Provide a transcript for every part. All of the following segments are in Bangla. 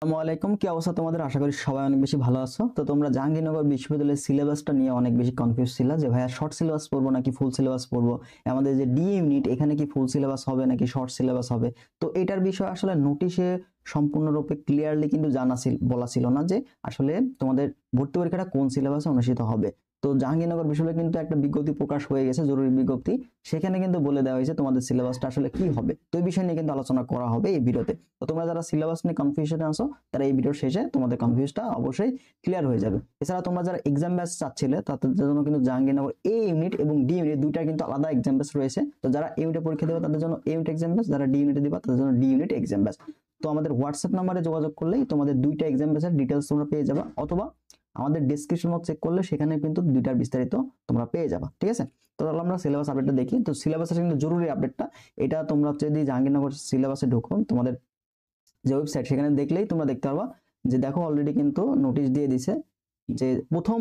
আসসালামু আলাইকুম, কি অবস্থা তোমাদের? আশা করি সবাই অনেক বেশি ভালো আছো। তো তোমরা জাহাঙ্গীরনগর বিশ্ববিদ্যালয়ের সিলেবাসটা নিয়ে অনেক বেশি কনফিউজ ছিল যে ভাইয়া শর্ট সিলেবাস পড়বো নাকি ফুল সিলেবাস পড়বো, আমাদের যে ডি ইউনিট এখানে কি ফুল সিলেবাস হবে নাকি শর্ট সিলেবাস হবে। তো এটার বিষয় আসলে নোটিশে সম্পূর্ণরূপে ক্লিয়ারলি কিন্তু বলা ছিল না যে আসলে তোমাদের ভর্তি পরীক্ষাটা কোন সিলেবাসে অনুষ্ঠিত হবে। তো জাহাঙ্গীরনগর বিশ্ববিদ্যালয়ে কিন্তু একটা বিজ্ঞপ্তি প্রকাশ হয়ে গেছে, জরুরি বিজ্ঞপ্তি। সেখানে কিন্তু বলে দেওয়া হয়েছে তোমাদের সিলেবাসটা আসলে কি হবে। তো এই বিষয় নিয়ে কিন্তু আলোচনা করা হবে এই ভিডিওতে। তো তোমরা যারা সিলেবাস নিয়ে কনফিউশনে আছো তারা এই ভিডিওর শেষে তোমাদের কনফিউজটা অবশ্যই ক্লিয়ার হয়ে যাবে। এছাড়া তোমরা যারা এক্সাম ব্যাচ চাচ্ছিলে তাদের জন্য কিন্তু জাহাঙ্গীরনগর এ ইউনিট এবং ডি ইউনিট দুইটা কিন্তু আলাদা এক্সাম ব্যাচ রয়েছে। তো যারা এ ইউনিটে পরীক্ষা দেবে তাদের জন্য এ ইউনিট এক্সাম ব্যাচ, যারা ডি ইউনিটে দিবা তাদের জন্য ডি ইউনিট এক্সাম ব্যাচ। তো আমাদের হোয়াটসঅ্যাপ নাম্বারে যোগাযোগ করলেই তোমাদের দুইটা এক্সাম ব্যাচের ডিটেলস তোমরা পেয়ে যাবে, অথবা আমাদের ডেসক্রিপশন বক্স চেক করলে সেখানে কিন্তু দুইটার বিস্তারিত তোমরা পেয়ে যাবা। ঠিক আছে, তো তাহলে আমরা সিলেবাস আপডেটটা দেখি। তো সিলেবাসের কিন্তু জরুরি আপডেটটা এটা তোমরা যদি জাহাঙ্গীরনগর সিলেবাসে ঢুকো তোমাদের যে ওয়েবসাইট সেখানে দেখলেই তোমরা দেখতে পারবা যে দেখো অলরেডি কিন্তু নোটিশ দিয়ে দিছে যে প্রথম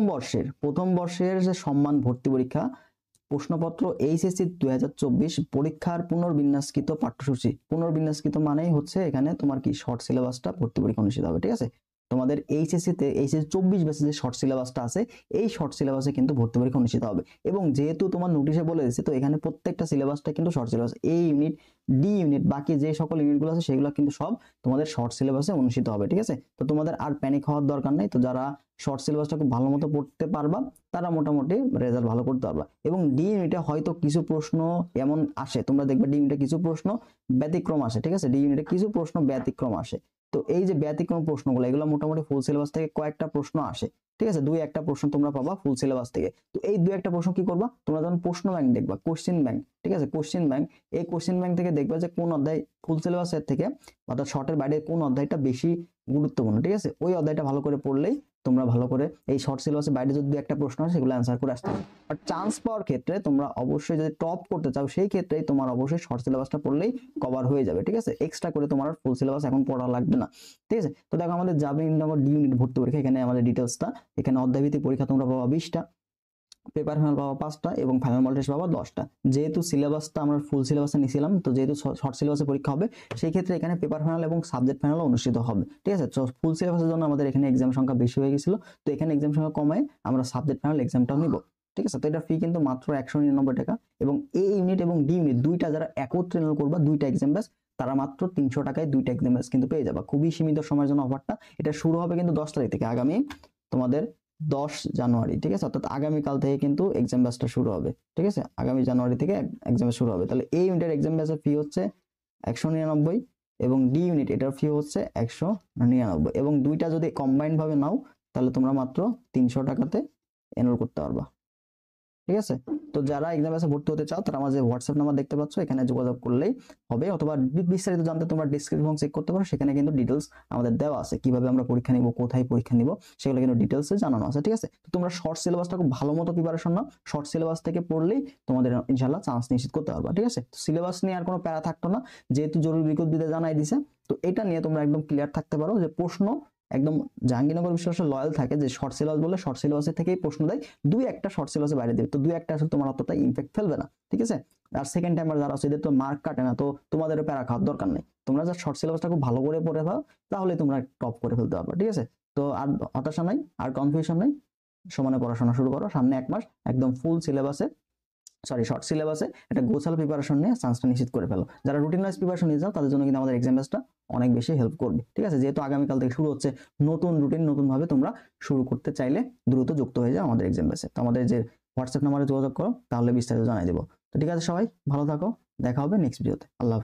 বর্ষের যে সম্মান ভর্তি পরীক্ষা প্রশ্নপত্র এইচএসসি 2024 পরীক্ষার পুনর্বিন্যাসকৃত পাঠ্যসূচি। পুনর্বিন্যাসকৃত মানেই হচ্ছে এখানে তোমার কি শর্ট সিলেবাসটা ভর্তি পরীক্ষা অনুষ্ঠিত হবে। ঠিক আছে, তোমাদের এইচএসসি 24 ব্যাচে যে শর্ট সিলেবাসটা আছে এই শর্ট সিলেবাসে কিন্তু ভর্তি পরীক্ষা অনুষ্ঠিত হবে। এবং যেহেতু তোমার নোটিশে বলে দিচ্ছে, তো এখানে প্রত্যেকটা সিলেবাসটা কিন্তু শর্ট সিলেবাস, এ ইউনিট, ডি ইউনিট, বাকি যে সকল ইউনিটগুলো আছে সেগুলো কিন্তু সব তোমাদের শর্ট সিলেবাসে অনুষ্ঠিত হবে। ঠিক আছে, তো তোমাদের আর প্যানিক হওয়ার দরকার নেই। তো যারা শর্ট সিলেবাসটা খুব ভালো মতো পড়তে পারবা তারা মোটামুটি রেজাল্ট ভালো করতে পারবা। এবং ডি ইউনিটে হয়তো কিছু প্রশ্ন এমন আসে, তোমরা দেখবে ডি ইউনিটে কিছু প্রশ্ন ব্যতিক্রম আসে। ঠিক আছে, ডি ইউনিটে কিছু প্রশ্ন ব্যতিক্রম আসে। তো এই যে ব্যতিক্রম প্রশ্নগুলো এগুলো মোটামুটি ফুল সিলেবাস থেকে কয়েকটা প্রশ্ন আসে। ঠিক আছে, দুই একটা প্রশ্ন তোমরা পাবা ফুল সিলেবাস থেকে। তো এই দুই একটা প্রশ্ন কি করবা, তোমরা যখন প্রশ্ন ব্যাংক দেখবা, কোশ্চেন ব্যাংক, ঠিক আছে, কোশ্চেন ব্যাংক, এই কোশ্চেন ব্যাংক থেকে দেখবা যে কোন অধ্যায় ফুল সিলেবাসের থেকে অর্থাৎ শর্টের বাইরে কোন অধ্যায়টা বেশি গুরুত্বপূর্ণ। ঠিক আছে, ওই অধ্যায়টা ভালো করে পড়লেই তোমরা ভালো করে এই শর্ট সিলেবাসের বাইরে যদি একটা প্রশ্ন হয় সেগুলো অ্যান্সার করে আসতে হবে। আর চান্স পাওয়ার ক্ষেত্রে তোমরা অবশ্যই যদি টপ করতে চাও সেই ক্ষেত্রেই তোমার অবশ্যই শর্ট সিলেবাসটা পড়লেই কভার হয়ে যাবে। ঠিক আছে, এক্সট্রা করে তোমার ফুল সিলেবাস এখন পড়া লাগবে না। ঠিক আছে, তো দেখো আমাদের জাহাঙ্গীরনগর ডি ইউনিট ভর্তি পরীক্ষা, এখানে আমাদের ডিটেলসটা, এখানে অধ্যায়ভিত্তিক পরীক্ষা তোমরা পাবা 20টা, পেপার ফাইনাল পাবা 5টা এবং ফাইনাল মডেল টেস্ট পাবা 10টা। যেহেতু সিলেবাসটা আমরা ফুল সিলেবাসে নিয়েছিলাম, তো যেহেতু শর্ট সিলেবাসে পরীক্ষা হবে সেই ক্ষেত্রে এখানে পেপার ফাইনাল এবং সাবজেক্ট ফাইনাল অনুষ্ঠিত হবে। ঠিক আছে, তো ফুল সিলেবাসের জন্য আমাদের এখানে এক্সাম সংখ্যা বেশি হয়ে গেছিল, তো এখানে এক্সাম সংখ্যা কমায় আমরা সাবজেক্ট ফাইনাল এক্সামটাও নিব। ঠিক আছে, তো এটা ফি কিন্তু মাত্র 199 টাকা। এবং এ ইউনিট এবং ডি ইউনিট দুইটা যারা একত্রে এনরোল করবা দুইটা এক্সাম ব্যাচ, তারা মাত্র 300 টাকায় দুইটা এক্সাম ব্যাচ কিন্তু পেয়ে যাবা। খুবই সীমিত সময়ের জন্য অফারটা। এটা শুরু হবে কিন্তু 10 তারিখ থেকে, আগামী তোমাদের 10 জানুয়ারি। ঠিক আছে, অর্থাৎ আগামীকাল থেকে কিন্তু এক্সাম ব্যাচটা শুরু হবে। ঠিক আছে, আগামী জানুয়ারি থেকে এক্সাম শুরু হবে। তাহলে এই ইউনিটের এক্সাম ব্যাচের ফি হচ্ছে 199 এবং ডি ইউনিট এটার ফি হচ্ছে 199। এবং দুইটা যদি কম্বাইন্ড ভাবে নাও তাহলে তোমরা মাত্র 300 টাকাতে এনরোল করতে পারবা। ঠিক আছে, তো যারা এক্সাম ব্যাচে ভর্তি হতে চাও তারা আমাদের হোয়াটসঅ্যাপ নাম্বার দেখতে পাচ্ছ, এখানে যোগাযোগ করলেই হবে। অথবা বিস্তারিত জানতে তোমরা ডেসক্রিপশন চেক করতে পারো, সেখানে কিন্তু ডিটেলস আমাদের দেওয়া আছে, কিভাবে আমরা পরীক্ষা নিব, কোথায় পরীক্ষা নিব সেগুলো কিন্তু ডিটেলসে জানানো আছে। ঠিক আছে, তো তোমরা শর্ট সিলেবাসটা খুব ভালো মতো প্রিপারেশন নাও, শর্ট সিলেবাস থেকে পড়লেই তোমাদের ইনশাআল্লাহ চান্স নিশ্চিত করতে পারবা। ঠিক আছে, তো সিলেবাস নিয়ে আর কোনো প্যারা থাকতো না, যেহেতু জরুরি বিজ্ঞপ্তিতে জানাই দিছে। তো এটা নিয়ে তোমরা একদম ক্লিয়ার থাকতে পারো যে প্রশ্ন একদম জাহাঙ্গীরনগর বিশ্ববিদ্যালয় লয়াল থাকে যে শর্ট সিলেবাস বলে শর্ট সিলেবাসের থেকেই প্রশ্ন দেয়, দুই একটা শর্ট সিলেবাসের বাইরে দেবে, তো দুই একটা আসলে তোমার অতটা ইমপ্যাক্ট ফেলবে না। ঠিক আছে, আর সেকেন্ড টাইমার যারা আছে এদের তো মার্ক কাটে না, তো তোমাদেরও প্যারা খাওয়ার দরকার নেই। তোমরা যা শর্ট সিলেবাসটা খুব ভালো করে পড়ে পাও তাহলে তোমরা টপ করে ফেলতে পারবে। ঠিক আছে, তো আর হতাশা নাই, আর কনফিউশন নাই, সমানে পড়াশোনা শুরু করো। সামনে এক মাস একদম ফুল সিলেবাসে, শর্ট সিলেবাসে একটা গোছালো প্রিপারেশন নিয়ে চান্সটা নিশ্চিত করে ফেলো। যারা রুটিন ওয়াইজ প্রিপারেশন নিয়ে যাও তাদের জন্য কিন্তু আমাদের এক্সাম ব্যাচটা অনেক বেশি হেল্প করবে। ঠিক আছে, যেহেতু আগামীকাল থেকে শুরু হচ্ছে নতুন রুটিন, নতুন ভাবে তোমরা শুরু করতে চাইলে দ্রুত যুক্ত হয়ে যাও আমাদের এক্সাম ব্যাচে। তো আমাদের যে হোয়াটসঅ্যাপ নাম্বারে যোগাযোগ করো তাহলে বিস্তারিত জানাই দেবো। তো ঠিক আছে, সবাই ভালো থাকো, দেখা হবে নেক্সট ভিডিওতে। আল্লাহ।